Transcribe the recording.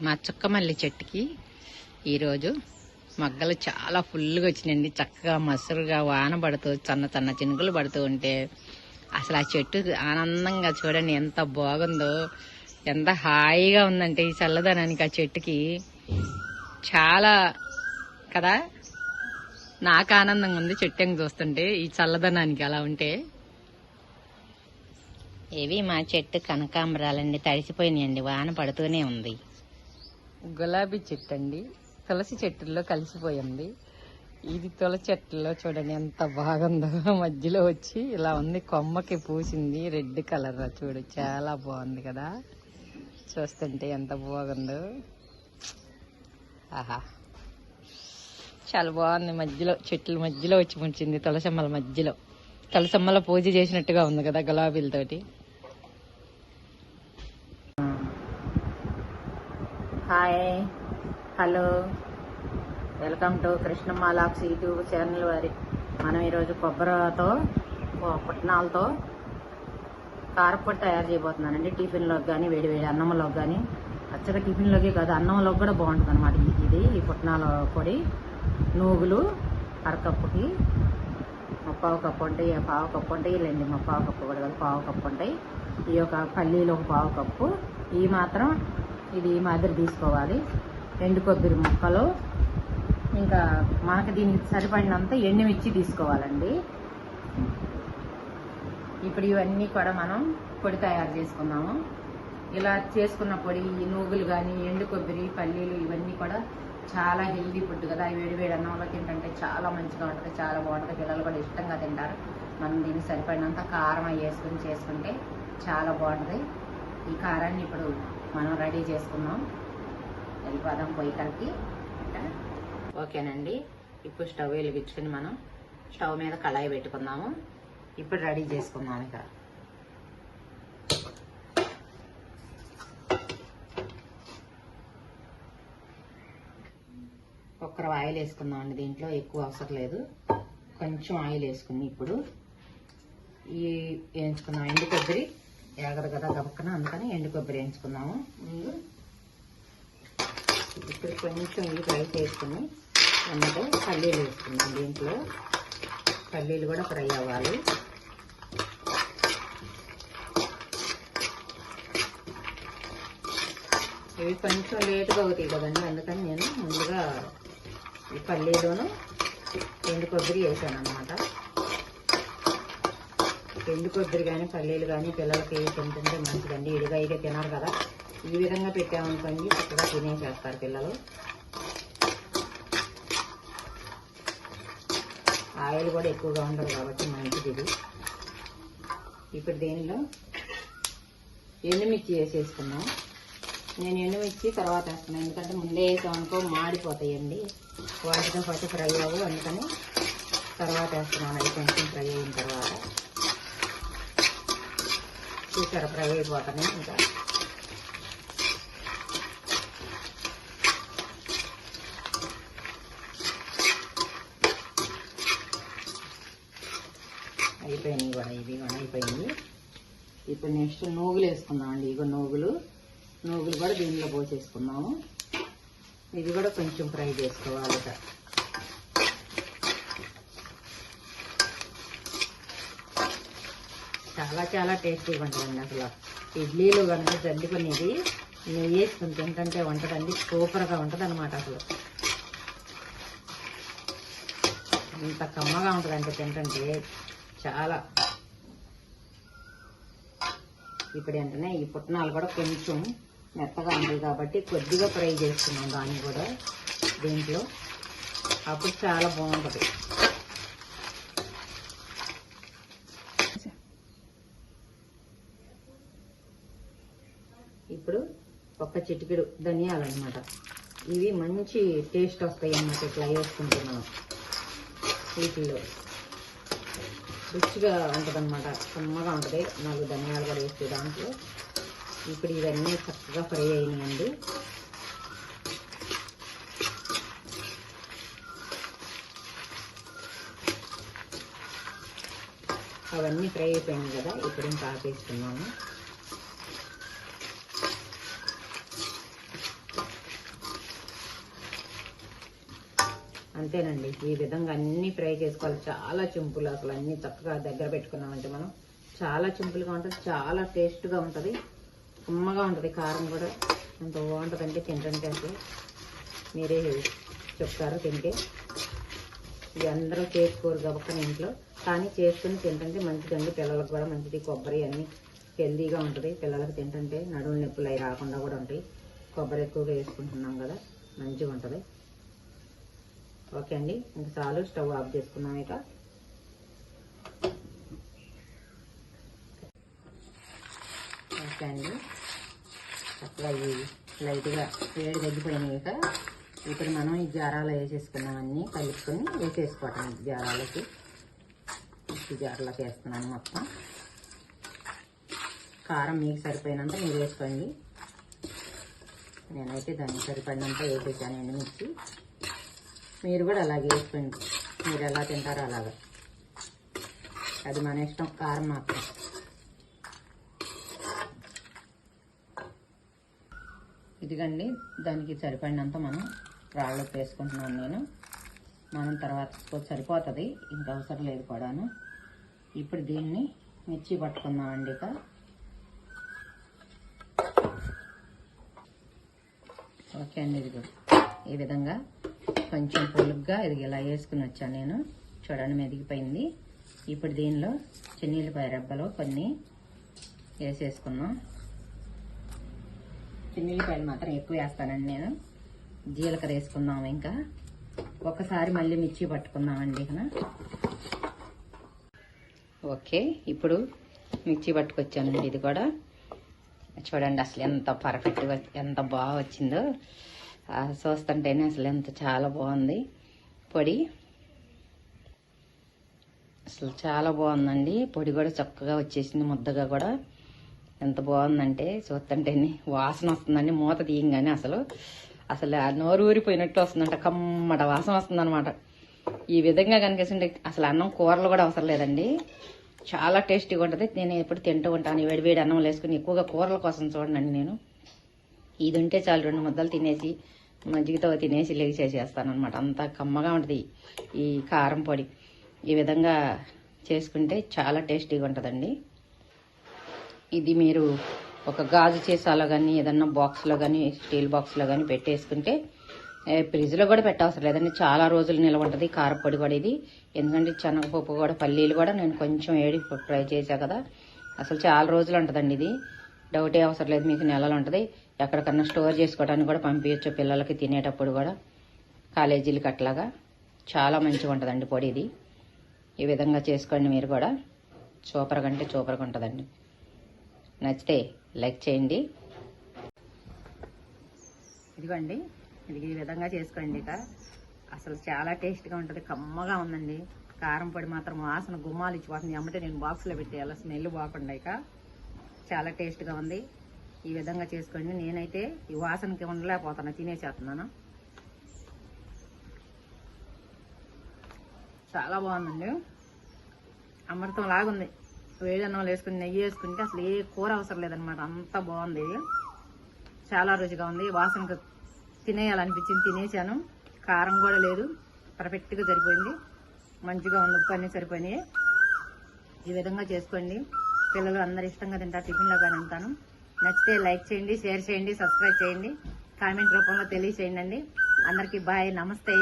మా చుక్కమల్లి చెట్టుకి ఈరోజు మొగ్గలు చాలా ఫుల్గా వచ్చినాయండి. చక్కగా మసరుగా వాన పడుతూ చిన్న చిన్న చినుకులు పడుతూ ఉంటే అసలు ఆ చెట్టు ఆనందంగా చూడండి ఎంత బాగుందో, ఎంత హాయిగా ఉందంటే ఈ చల్లదనానికి ఆ చెట్టుకి చాలా కదా. నాకు ఆనందంగా ఉంది చెట్టు చూస్తుంటే ఈ చల్లదనానికి. అలా ఉంటే ఇవి మా చెట్టు కనకాంబరాలండి, తడిసిపోయినాయండి, వాన పడుతూనే ఉంది. గులాబీ చెట్టు అండి, తులసి చెట్టుల్లో కలిసిపోయింది. ఇది తులసి చెట్టులో చూడండి ఎంత బాగుందో, మధ్యలో వచ్చి ఇలా ఉంది, కొమ్మకి పూసింది రెడ్ కలర్. చూడు చాలా బాగుంది కదా, చూస్తుంటే ఎంత బాగుందో. ఆహా చాలా బాగుంది. మధ్యలో చెట్ల మధ్యలో వచ్చి ముంచింది, తులసమ్మల మధ్యలో. తులసమ్మల పూజ చేసినట్టుగా ఉంది కదా గులాబీలతోటి. Hi, hello, welcome to Krishnamma lux YouTube channel వారి. మనం ఈరోజు కొబ్బరితో పుట్నాలతో కారపొడి తయారు చేయబోతున్నానండి. టిఫిన్లోకి కానీ వేడి అన్నంలోకి కానీ, అచ్చగా టిఫిన్లోకి కాదు అన్నంలోకి కూడా బాగుంటుంది అనమాట. ఈ పుట్నాల పొడి, నూగులు అరకప్పుకి, ముప్పావు కప్పు ఉంటాయి, పావు కప్పు ఉంటాయి లేండి, ముప్పావు కప్పు కూడా కాదు పావు కప్పు ఉంటాయి. ఈ యొక్క పల్లీలు ఒక పావు కప్పు, ఈ మాత్రం ఇది మాదిరి తీసుకోవాలి. ఎండు కొబ్బరి ముక్కలు, ఇంకా మనకు దీనికి సరిపడినంత ఎండుమిర్చి తీసుకోవాలండి. ఇప్పుడు ఇవన్నీ కూడా మనం పొడి తయారు చేసుకున్నాము. ఇలా చేసుకున్న పొడి, ఈ నూగులు కానీ, ఎండు కొబ్బరి, పల్లీలు ఇవన్నీ కూడా చాలా హెల్దీ ఫుడ్ కదా. వేడి అన్నంలో తింటుంటే చాలా మంచిగా ఉంటుంది, చాలా బాగుంటుంది. పిల్లలు కూడా ఇష్టంగా తింటారు. మనం దీనికి సరిపడినంత కారం వేసుకుని చేసుకుంటే చాలా బాగుంటుంది. ఈ కారాన్ని ఇప్పుడు మనం రెడీ చేసుకుందాం. వెళ్ళిపోదాం పొయ్యి కలిపి. ఓకేనండి, ఇప్పుడు స్టవ్ వెలిగించుకుని మనం స్టవ్ మీద కళాయి పెట్టుకుందాము. ఇప్పుడు రెడీ చేసుకుందాం. ఇక ఒక్కరు ఆయిల్ వేసుకుందాం అండి. దీంట్లో ఎక్కువ అవసరం లేదు, కొంచెం ఆయిల్ వేసుకుని ఇప్పుడు ఈ వేయించుకుందాం. ఎండు కొబ్బరి ఏగదు కదా గబక్కన, అందుకని ఎండు కొబ్బరి వేయించుకుందాము ముందు. ఇప్పుడు కొంచెం ఇది ఫ్రై చేసుకుని వెంటనే పల్లీలు వేసుకుందాం. దీంట్లో పల్లీలు కూడా ఫ్రై అవ్వాలి. ఇవి కొంచెం లేటుగా అవుతాయి కదండి, అందుకని నేను ముందుగా ఈ పల్లీలోను ఎండు కొబ్బరి వేసాను అన్నమాట. ఎండు కొబ్బరి కానీ పల్లీలు కానీ పిల్లలకి తింటుంటే మంచిదండి. ఇడిగా అయితే తినరు కదా, ఈ విధంగా పెట్టామనుకోండి చక్కగా తినేసేస్తారు పిల్లలు. ఆయిల్ కూడా ఎక్కువగా ఉండదు కాబట్టి మంచిది ఇది. ఇప్పుడు దీనిలో ఎండుమిర్చి వేసేసుకున్నాం. నేను ఎండుమిర్చి తర్వాత వేస్తున్నాను, ఎందుకంటే ముందే వేసామనుకో మాడిపోతాయండి, వాటితో పాటు ఫ్రై అవ్వు, అందుకని తర్వాత వేస్తున్నాను. అవి కొంచెం ఫ్రై అయిన తర్వాత చూసారా ఫ్రై అయిపోతాయి. ఇంకా అయిపోయినాయి కూడా, ఇవి కూడా అయిపోయింది. ఇప్పుడు నెక్స్ట్ నూగులు వేసుకుందామండి. ఇగో నూగులు కూడా దీనిలో పోసేసుకుందాము. ఇది కూడా కొంచెం ఫ్రై చేసుకోవాలి. చాలా టేస్టీగా ఉంటుందండి. అసలు ఇడ్లీలు కనుక జల్లుకునేది నెయ్యి వేసుకుని తింటుంటే ఉంటుందండి, సూపర్గా ఉంటుంది అనమాట. అసలు ఇంత కమ్మగా ఉంటుందంటే తింటుంటే చాలా. ఇప్పుడు ఏంటనే ఈ పుట్నాలు కూడా కొంచెం మెత్తగా ఉంటాయి కాబట్టి కొద్దిగా ఫ్రై చేసుకున్నాం దాన్ని కూడా దీంట్లో, అప్పుడు చాలా బాగుంటుంది. ఇప్పుడు ఒక చిటికెడు ధనియాలు అన్నమాట. ఇవి మంచి టేస్ట్ వస్తాయి అన్నమాట ఇట్లా వేసుకుంటే మనం. వీటిల్లో రుచిగా ఉంటుంది అన్నమాట, కమ్మగా ఉంటుంది. 4 ధనియాలు కూడా వేస్తే దాంట్లో. ఇప్పుడు ఇవన్నీ చక్కగా ఫ్రై అయినాయండి. అవన్నీ ఫ్రై అయిపోయినాయి కదా, ఇప్పుడు ఇంకా ఆపేసుకున్నాము. అంతేనండి. ఈ విధంగా అన్ని ఫ్రై చేసుకోవాలి. చాలా సింపుల్. అసలు అన్ని చక్కగా దగ్గర పెట్టుకున్నామంటే మనం చాలా సింపుల్గా ఉంటుంది, చాలా టేస్ట్గా ఉంటుంది, ఉమ్మగా ఉంటుంది. కారం కూడా ఎంత బాగుంటుందంటే తింటుంటే అసలు మీరే చెప్తారు తింటే. ఇది అందరూ చేసుకోరు గబక్కన ఇంట్లో, కానీ చేసుకుని తింటుంటే మంచిదండి. పిల్లలకు కూడా మంచిది. కొబ్బరి అన్నీ హెల్దీగా ఉంటుంది. పిల్లలకు తింటుంటే నడుము నొప్పులు అవి రాకుండా కూడా ఉంటాయి. కొబ్బరి ఎక్కువగా వేసుకుంటున్నాం కదా, మంచిగా ఉంటుంది. ఓకే అండి, ఇంకా చాలు. స్టవ్ ఆఫ్ చేసుకున్నాం. ఇక ఓకే అండి, చక్కగా ఇవి లైట్గా వేడి తగ్గిపోయినాయి. ఇక ఇప్పుడు మనం ఈ జారాలో వేసేసుకున్నాం. అన్నీ కలుపుకొని వేసేసుకోవటం. జారాలకి ఈ జారలోకి వేస్తున్నాను మొత్తం. కారం మీకు సరిపోయినంత మీరు వేసుకోండి. నేనైతే దానికి సరిపడినంత వేసేసాను ఎండుమిర్చి. మీరు కూడా అలాగే వేసుకోండి. మీరు ఎలా తింటారో అలాగా, అది మన ఇష్టం. కారం మాత్రం ఇదిగండి, దానికి సరిపడినంత మనం రాళ్ళకు వేసుకుంటున్నాను నేను. మనం తర్వాత సరిపోతుంది, ఇంకా అవసరం లేదు కూడాను. ఇప్పుడు దీన్ని మిర్చి పట్టుకుందామండి. ఇక ఓకే అండి, ఇదిగో ఈ విధంగా కొంచెం పొలుగ్గా ఇది ఇలా వేసుకుని వచ్చాను నేను. చూడండి మెదిగిపోయింది. ఇప్పుడు దీనిలో చిన్నీళ్ళపాయ రెబ్బలు కొన్ని వేసేసుకున్నాం. చిన్నీళ్ళపాయలు మాత్రం ఎక్కువ వేస్తానండి నేను. జీలకర్ర వేసుకుందాం. ఇంకా ఒకసారి మళ్ళీ మిర్చి పట్టుకుందామండి. ఇక ఓకే, ఇప్పుడు మిర్చి పట్టుకొచ్చానండి. ఇది కూడా చూడండి అసలు ఎంత పర్ఫెక్ట్గా, ఎంత బాగా వచ్చిందో. చూస్తుంటేనే అసలు ఎంత చాలా బాగుంది. పొడి అసలు చాలా బాగుందండి. పొడి కూడా చక్కగా వచ్చేసింది, ముద్దగా కూడా ఎంత బాగుందంటే చూస్తుంటేనే వాసన వస్తుందండి. మూత తీయంగానే అసలు అసలు నోరు ఊరిపోయినట్టు వస్తుందంట, కమ్మట వాసన వస్తుందన్నమాట. ఈ విధంగా కనిపిస్తుంటే అసలు అన్నం కూరలు కూడా అవసరం లేదండి, చాలా టేస్టీగా ఉంటుంది. నేను ఎప్పుడు తింటూ ఉంటాను వేడివేడి అన్నం వేసుకుని. ఎక్కువగా కూరల కోసం చూడండి నేను. ఇది ఉంటే చాలు, 2 ముద్దలు తినేసి మజ్జిగతో తినేసి లేచేసేస్తాను అనమాట. అంత కమ్మగా ఉంటుంది ఈ కారం పొడి. ఈ విధంగా చేసుకుంటే చాలా టేస్టీగా ఉంటుందండి. ఇది మీరు ఒక గాజు సీసాలో కానీ ఏదన్నా బాక్స్లో కానీ స్టీల్ బాక్స్లో కానీ పెట్టేసుకుంటే ఫ్రిడ్జ్లో కూడా పెట్టవసరం లేదండి, చాలా రోజులు నిల్వ ఉంటుంది కారపొడి కూడా ఇది. ఎందుకంటే శనగపప్పు కూడా, పల్లీలు కూడా నేను కొంచెం ఫ్రై చేశా కదా, అసలు చాలా రోజులు ఉంటుందండి ఇది. డౌటే అవసరం లేదు, మీకు నెలలు ఉంటుంది. ఎక్కడికన్నా స్టోర్ చేసుకోవడానికి కూడా పంపించచ్చు పిల్లలకి తినేటప్పుడు కూడా, కాలేజీలకి అట్లాగా. చాలా మంచిగా ఉంటుందండి పొడి ఇది. ఈ విధంగా చేసుకోండి మీరు కూడా. సూపర్గా అంటే సూపర్గా ఉంటుందండి. నచ్చితే లైక్ చేయండి. ఇదిగోండి, ఇది ఈ విధంగా చేసుకోండి. ఇక అసలు చాలా టేస్ట్గా ఉంటుంది, కమ్మగా ఉందండి. కారం పొడి మాత్రం వాసన గుమ్మాలు ఇచ్చిపోతుంది. అమ్మటే నేను బాక్స్లో పెట్టేయాలి, స్మెల్ బాగుండా. ఇక చాలా టేస్ట్గా ఉంది. ఈ విధంగా చేసుకోండి. నేనైతే ఈ వాసనకి ఉండలేకపోతాను, తినేసేస్తున్నాను. చాలా బాగుందండి, అమృతం లాగుంది. వేడన్నం వేసుకుని నెయ్యి వేసుకుంటే అసలు ఏ కూర అవసరం లేదనమాట, అంత బాగుంది. చాలా రుచిగా ఉంది. వాసనకు తినేయాలనిపించింది, తినేసాను. కారం కూడా లేదు, పర్ఫెక్ట్గా సరిపోయింది, మంచిగా ఉంది. ఉప్పు అన్నీ సరిపోయినాయి. ఈ విధంగా చేసుకోండి. పిల్లలు అందరు ఇష్టంగా తింటారు, టిఫిన్లో కానీ ఉంటాను. నచ్చితే లైక్ చేయండి, షేర్ చేయండి, సబ్స్క్రైబ్ చేయండి, కామెంట్ రూపంలో తెలియచేయండి. అందరికీ బాయ్, నమస్తే.